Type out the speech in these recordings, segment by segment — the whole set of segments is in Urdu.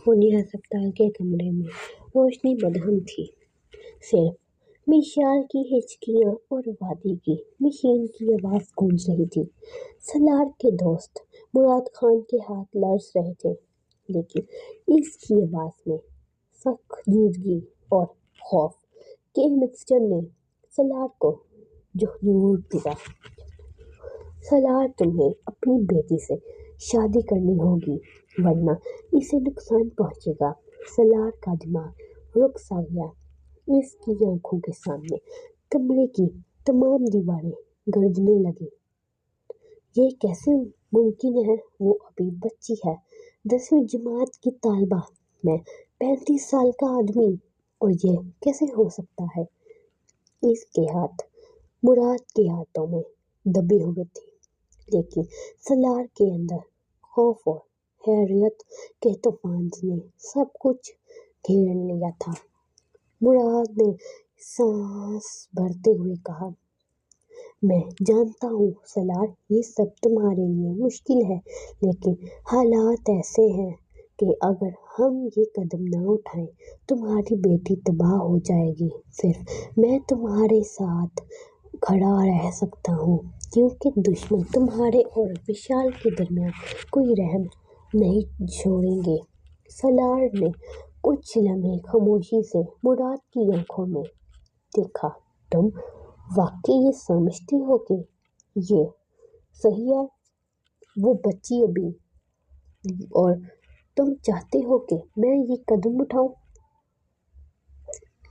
انہیں ہسپتال کے کمرے میں روشنی مدھم تھی، صرف مشال کی ہچکیاں اور وادی کی مشین کی آواز گونج رہی تھی۔ سالار کے دوست مراد خان کے ہاتھ لرز رہے تھے، لیکن اس کی آواز میں سنجیدگی اور خوف کے مکسچر نے سالار کو جھنجھوڑ دیا۔ سالار، تمہیں اپنی بیٹی سے شادی کرنی ہوگی ورنہ اسے نقصان پہنچے گا۔ سالار کا دماغ رک سا گیا۔ اس کی آنکھوں کے سامنے کمرے کی تمام دیواریں گرجنے لگیں۔ یہ کیسے ممکن ہے؟ وہ ابھی بچی ہے، 10ویں جماعت کی طالبہ، میں 35 سال کا آدمی، اور یہ کیسے ہو سکتا ہے؟ اس کے ہاتھ مراد کے ہاتھوں میں دبے ہوئے تھے، لیکن سالار کے اندر خوف اور حیرت کے طوفان نے سب کچھ گھیر لیا تھا۔ مراد نے سانس بھرتے ہوئے کہا، میں جانتا ہوں سالار، یہ سب تمہارے لیے مشکل ہے، لیکن حالات ایسے ہیں کہ اگر ہم یہ قدم نہ اٹھائیں تمہاری بیٹی تباہ ہو جائے گی۔ صرف میں تمہارے ساتھ کھڑا رہ سکتا ہوں، کیونکہ دشمن تمہارے اور مشال کے درمیان کوئی رحم نہیں چھوڑیں گے۔ سالار نے کچھ لمحے خاموشی سے مراد کی آنکھوں میں دیکھا۔ تم واقعی یہ سمجھتے ہو کہ یہ صحیح ہے؟ وہ بچی ابھی، اور تم چاہتے ہو کہ میں یہ قدم اٹھاؤں؟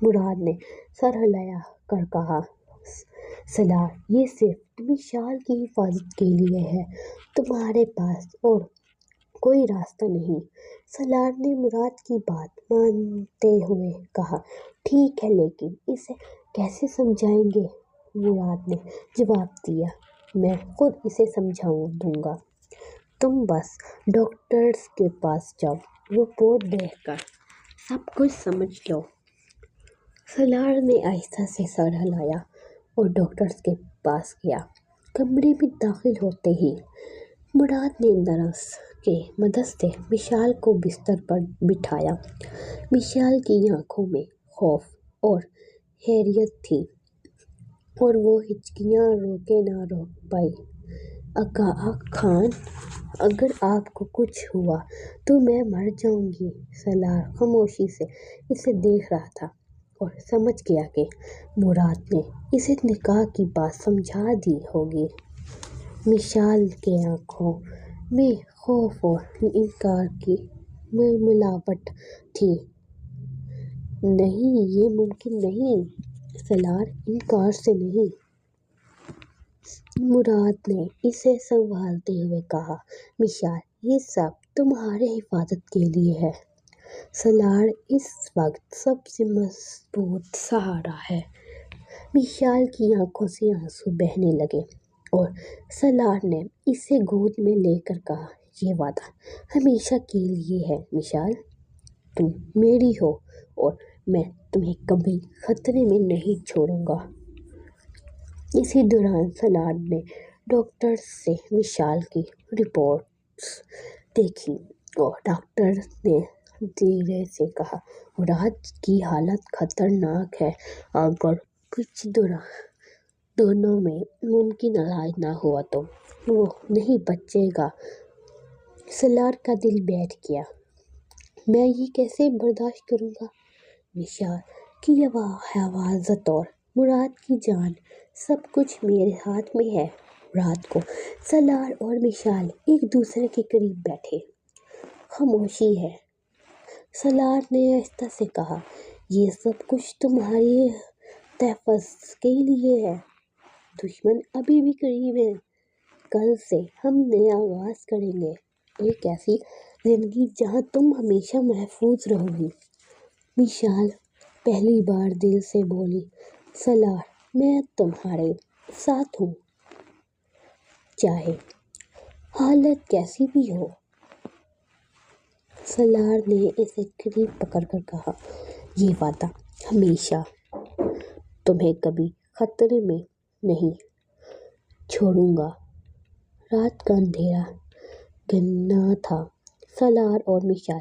مراد نے سر ہلا کر کہا، سالار، یہ صرف مشال کی حفاظت کے لیے ہے، تمہارے پاس اور کوئی راستہ نہیں۔ سالار نے مراد کی بات مانتے ہوئے کہا، ٹھیک ہے، لیکن اسے کیسے سمجھائیں گے؟ مراد نے جواب دیا، میں خود اسے سمجھا دوں گا، تم بس ڈاکٹرز کے پاس جاؤ، رپورٹ دیکھ کر سب کچھ سمجھ لو۔ سالار نے آہستہ سے سر ہلایا اور ڈاکٹرز کے پاس گیا۔ کمرے میں داخل ہوتے ہی مراد نے نرس کی مدد سے مشال کو بستر پر بٹھایا۔ مشال کی آنکھوں میں خوف اور حیرت تھی، اور وہ ہچکیاں روکے نہ روک پائی۔ آغا خان، اگر آپ کو کچھ ہوا تو میں مر جاؤں گی۔ سالار خاموشی سے اسے دیکھ رہا تھا اور سمجھ گیا کہ مراد نے اسے نکاح کی بات سمجھا دی ہوگی۔ مشال کی آنکھوں میں خوف اور انکار کی ملاوٹ تھی۔ نہیں، یہ ممکن نہیں، سالار، انکار سے نہیں۔ مراد نے اسے سنبھالتے ہوئے کہا، مشال، یہ سب تمہاری حفاظت کے لیے ہے۔ سالار اس وقت سب سے مضبوط سہارا ہے۔ مشال کی آنکھوں سے آنسو بہنے لگے اور سالار نے اسے گود میں لے کر کہا، یہ وعدہ ہمیشہ کے لیے ہے مشال، تم میری ہو اور میں تمہیں کبھی خطرے میں نہیں چھوڑوں گا۔ اسی دوران سالار نے ڈاکٹرز سے مشال کی رپورٹس دیکھیں اور ڈاکٹر نے دھیرے سے کہا، مراد کی حالت خطرناک ہے، اگر کچھ دنوں میں ممکن علاج نہ ہوا تو وہ نہیں بچے گا۔ سالار کا دل بیٹھ گیا۔ میں یہ کیسے برداشت کروں گا؟ مشال کی حفاظت اور مراد کی جان، سب کچھ میرے ہاتھ میں ہے۔ رات کو سالار اور مشال ایک دوسرے کے قریب بیٹھے۔ خاموشی ہے۔ سالار نے آہستہ سے کہا، یہ سب کچھ تمہارے تحفظ کے لیے ہے۔ دشمن ابھی بھی قریب ہے۔ کل سے ہم نیا آغاز کریں گے، ایک ایسی زندگی جہاں تم ہمیشہ محفوظ رہو گی۔ مشال پہلی بار دل سے بولی، سالار، میں تمہارے ساتھ ہوں، چاہے حالت کیسی بھی ہو۔ سالار نے اسے قریب پکڑ کر کہا، یہ وعدہ ہمیشہ، تمہیں کبھی خطرے میں نہیں چھوڑوں گا۔ رات کا اندھیرا گھنا تھا۔ سالار اور مشال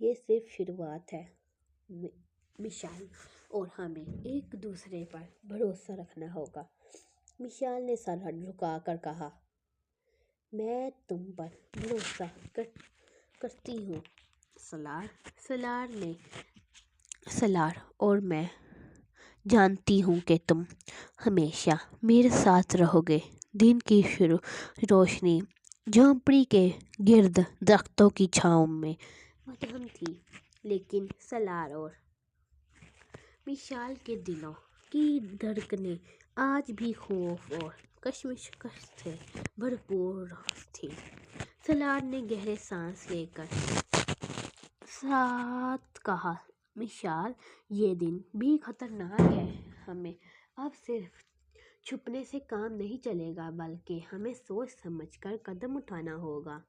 یہ صرف شروعات ہے مشال، اور ہمیں ایک دوسرے پر بھروسہ رکھنا ہوگا۔ مشال نے سر جھکا کر کہا، میں تم پر بھروسہ کرتی ہوں سالار، اور میں جانتی ہوں کہ تم ہمیشہ میرے ساتھ رہو گے۔ دن کی روشنی جھونپڑی کے گرد درختوں کی چھاؤں میں مدھم تھی، لیکن سالار اور مشال کے دلوں کی دھڑکنیں آج بھی خوف اور کشمکش سے بھرپور تھیں۔ سالار نے گہری سانس لے کر ساتھ کہا، مشال، یہ دن بھی خطرناک ہے۔ ہمیں اب صرف چھپنے سے کام نہیں چلے گا، بلکہ ہمیں سوچ سمجھ کر قدم اٹھانا ہوگا۔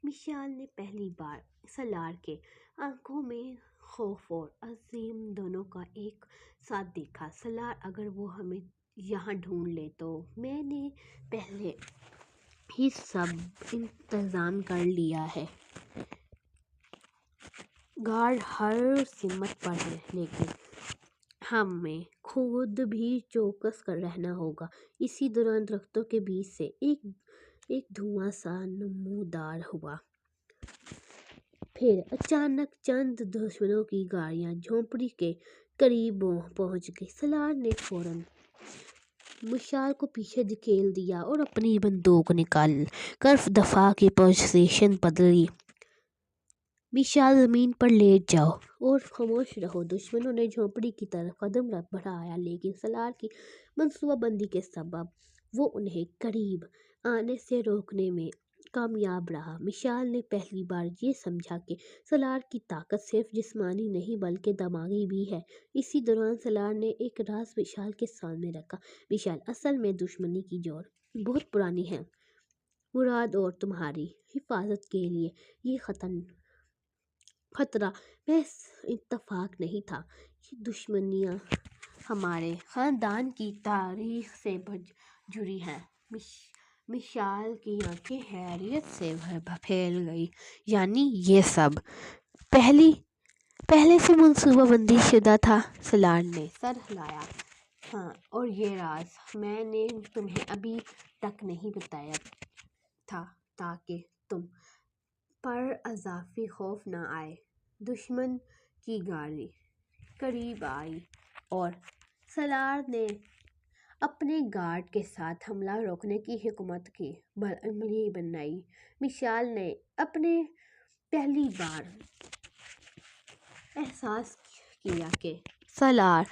مشال نے پہلی بار سالار کے آنکھوں میں خوف اور عزم دونوں کو ایک ساتھ دیکھا۔ سالار، اگر وہ ہمیں یہاں ڈھونڈ لے تو میں نے پہلے ہی سب انتظام کر لیا ہے۔ گارڈ ہر سمت پر ہیں، لیکن ہمیں خود بھی چوکس رہنا ہوگا۔ اسی دوران درختوں کے بیچ سے ایک دھواں سا نمودار ہوا۔ پھر اچانک چند دشمنوں کی گاڑیاں جھونپڑی کے قریب پہنچ گئیں۔ سالار نے فوراً مشال کو پیچھے دھکیل دیا اور اپنی بندوق نکال کر دفاع کی پوزیشن بدلی۔ مشال، زمین پر لیٹ جاؤ اور خاموش رہو۔ دشمنوں نے جھونپڑی کی طرف قدم بڑھایا، لیکن سالار کی منصوبہ بندی کے سبب وہ انہیں قریب آنے سے روکنے میں کامیاب رہا۔ مشال نے پہلی بار یہ سمجھا کہ سالار کی طاقت صرف جسمانی نہیں بلکہ دماغی بھی ہے۔ اسی دوران سالار نے ایک راز مشال کے سامنے رکھا، مشال، اصل میں دشمنی کی جوڑ بہت پرانی ہے۔ مراد اور تمہاری حفاظت کے لیے یہ خطرہ محض اتفاق نہیں تھا، یہ دشمنیاں ہمارے خاندان کی تاریخ سے جڑی ہیں۔ مشال کی آنکھیں حیرت سے پھیل گئیں۔ یعنی یہ سب پہلے سے منصوبہ بندی شدہ تھا؟ سالار نے سر ہلایا۔ ہاں، اور یہ راز میں نے تمہیں ابھی تک نہیں بتایا تھا تاکہ تم پر اضافی خوف نہ آئے۔ دشمن کی گاڑی قریب آئی اور سالار نے اپنے گارڈ کے ساتھ حملہ روکنے کی حکمت عملی بنائی۔ مشال نے پہلی بار احساس کیا کہ سالار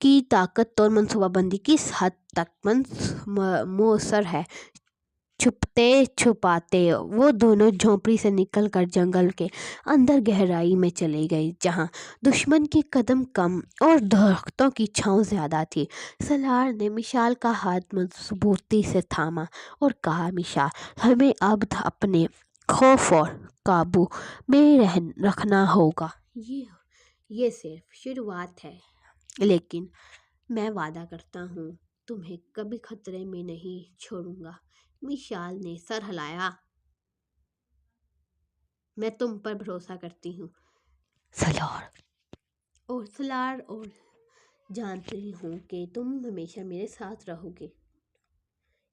کی طاقت اور منصوبہ بندی کس حد تک مؤثر ہے۔ چھپتے چھپاتے وہ دونوں جھونپڑی سے نکل کر جنگل کے اندر گہرائی میں چلے گئے، جہاں دشمن کے قدم کم اور درختوں کی چھاؤں زیادہ تھی۔ سالار نے مشال کا ہاتھ مضبوطی سے تھاما اور کہا، مشال، ہمیں اب اپنے خوف کو قابو میں رکھنا ہوگا۔ یہ صرف شروعات ہے، لیکن میں وعدہ کرتا ہوں تمہیں کبھی خطرے میں نہیں چھوڑوں گا۔ مشال نے سر ہلایا، میں تم پر بھروسہ کرتی ہوں سالار، اور جانتی ہوں کہ تم ہمیشہ میرے ساتھ رہو گے۔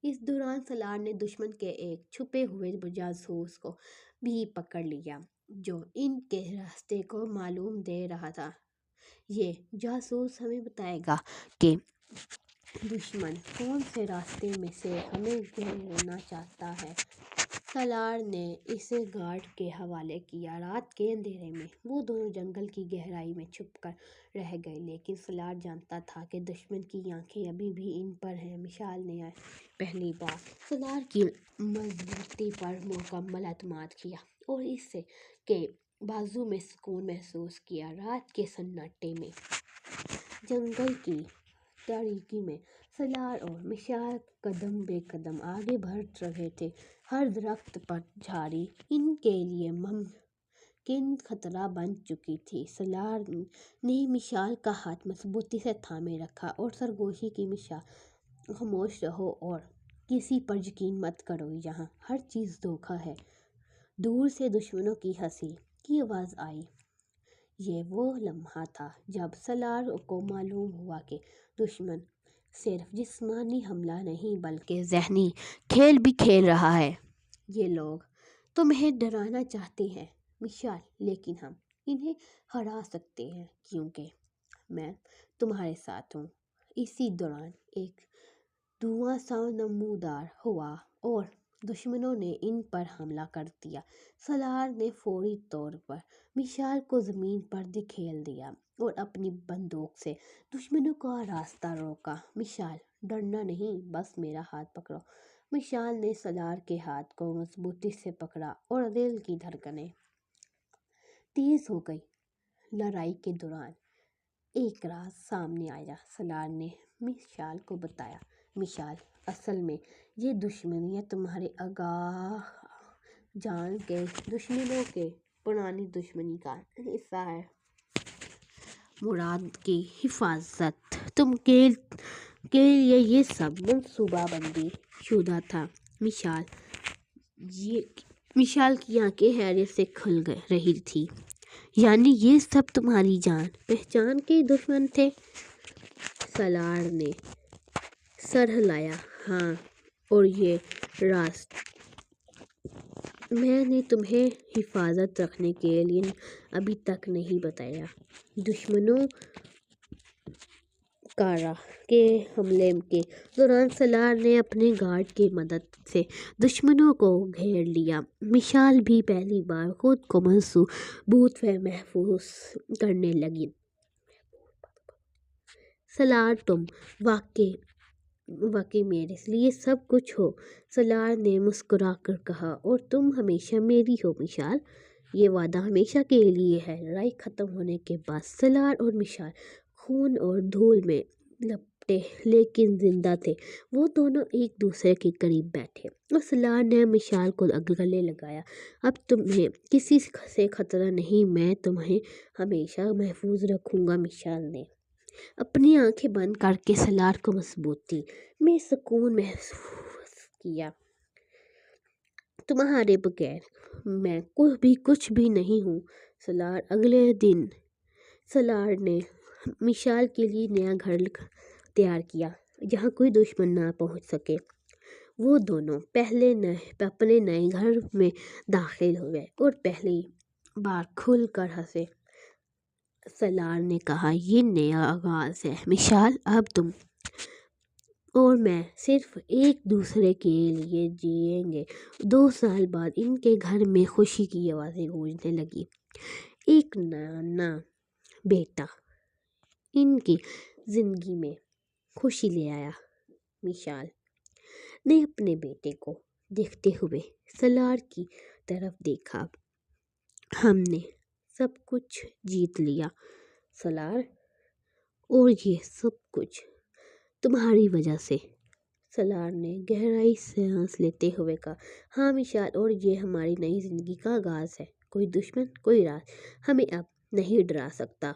اس دوران سالار نے دشمن کے ایک چھپے ہوئے جاسوس کو بھی پکڑ لیا، جو ان کے راستے کو معلوم دے رہا تھا۔ یہ جاسوس ہمیں بتائے گا کہ دشمن کون سے راستے میں سے ہمیں گھیرنا چاہتا ہے۔ سالار نے اسے گارڈ کے حوالے کیا۔ رات کے اندھیرے میں وہ دونوں جنگل کی گہرائی میں چھپ کر رہ گئے، لیکن سالار جانتا تھا کہ دشمن کی آنکھیں ابھی بھی ان پر ہیں۔ مشال نے پہلی بار سالار کی مضبوطی پر مکمل اعتماد کیا اور اس کے بازو میں سکون محسوس کیا۔ رات کے سناٹے میں جنگل کی تاریکی میں سالار اور مشال قدم بے قدم آگے بڑھ رہے تھے۔ ہر درخت پر جھاڑی ان کے لیے ممکن خطرہ بن چکی تھی۔ سالار نے مشال کا ہاتھ مضبوطی سے تھامے رکھا اور سرگوشی کی، مشال، خاموش رہو اور کسی پر یقین مت کرو، یہاں ہر چیز دھوکہ ہے۔ دور سے دشمنوں کی ہنسی کی آواز آئی۔ یہ وہ لمحہ تھا جب سالار کو معلوم ہوا کہ دشمن صرف جسمانی حملہ نہیں بلکہ ذہنی کھیل بھی کھیل رہا ہے۔ یہ لوگ تمہیں ڈرانا چاہتے ہیں مشال، لیکن ہم انہیں ہرا سکتے ہیں کیونکہ میں تمہارے ساتھ ہوں۔ اسی دوران ایک دھواں سا نمودار ہوا اور دشمنوں نے ان پر حملہ کر دیا۔ سالار نے فوری طور پر مشال کو زمین پر دھکیل دیا اور اپنی بندوق سے دشمنوں کا راستہ روکا۔ مشال، ڈرنا نہیں، بس میرا ہاتھ پکڑو۔ مشال نے سالار کے ہاتھ کو مضبوطی سے پکڑا اور دل کی دھڑکنیں تیز ہو گئی۔ لڑائی کے دوران ایک راز سامنے آیا، سالار نے مشال کو بتایا۔ مشال، اصل میں یہ دشمنی تمہارے آگاہ جان کے دشمنوں کے پرانی دشمنی کا حصہ ہے۔ مراد کی حفاظت تم کے لیے یہ سب منصوبہ بندی شدہ تھا۔ مشال کی آنکھیں حیرت سے کھل رہی تھیں۔ یعنی یہ سب تمہاری جان پہچان کے دشمن تھے؟ سالار نے سر ہلایا۔ ہاں، اور یہ راز میں نے تمہیں حفاظت رکھنے کے لیے ابھی تک نہیں بتایا۔ دشمنوں کارا کے حملے کے دوران سالار نے اپنے گارڈ کی مدد سے دشمنوں کو گھیر لیا۔ مشال بھی پہلی بار خود کو مضبوط و محفوظ کرنے لگی۔ سالار، تم واقعی میرے لیے سب کچھ ہو، سالار نے مسکرا کر کہا، اور تم ہمیشہ میری ہو مشال۔ یہ وعدہ ہمیشہ کے لیے ہے۔ لڑائی ختم ہونے کے بعد سالار اور مشال خون اور دھول میں لپٹے لیکن زندہ تھے۔ وہ دونوں ایک دوسرے کے قریب بیٹھے اور سالار نے مشال کو گلے لگایا۔ اب تمہیں کسی سے خطرہ نہیں، میں تمہیں ہمیشہ محفوظ رکھوں گا۔ مشال نے اپنی آنکھیں بند کر کے سالار کو مضبوطی میں سکون محسوس کیا۔ تمہارے بغیر میں کچھ بھی نہیں ہوں سالار۔ اگلے دن سالار نے مشال کے لیے نیا گھر تیار کیا جہاں کوئی دشمن نہ پہنچ سکے۔ وہ دونوں اپنے نئے گھر میں داخل ہوئے اور پہلی بار کھل کر ہنسے۔ سالار نے کہا، یہ نیا آغاز ہے مشال، اب تم اور میں صرف ایک دوسرے کے لیے جئیں گے۔ 2 سال بعد ان کے گھر میں خوشی کی آوازیں گونجنے لگیں۔ ایک نانا بیٹا ان کی زندگی میں خوشی لے آیا۔ مشال نے اپنے بیٹے کو دیکھتے ہوئے سالار کی طرف دیکھا۔ ہم نے سب کچھ جیت لیا سالار، اور یہ سب کچھ تمہاری وجہ سے۔ سالار نے گہرائی سے سانس لیتے ہوئے کہا، ہاں مشال، اور یہ ہماری نئی زندگی کا آغاز ہے۔ کوئی دشمن، کوئی راز ہمیں اب نہیں ڈرا سکتا۔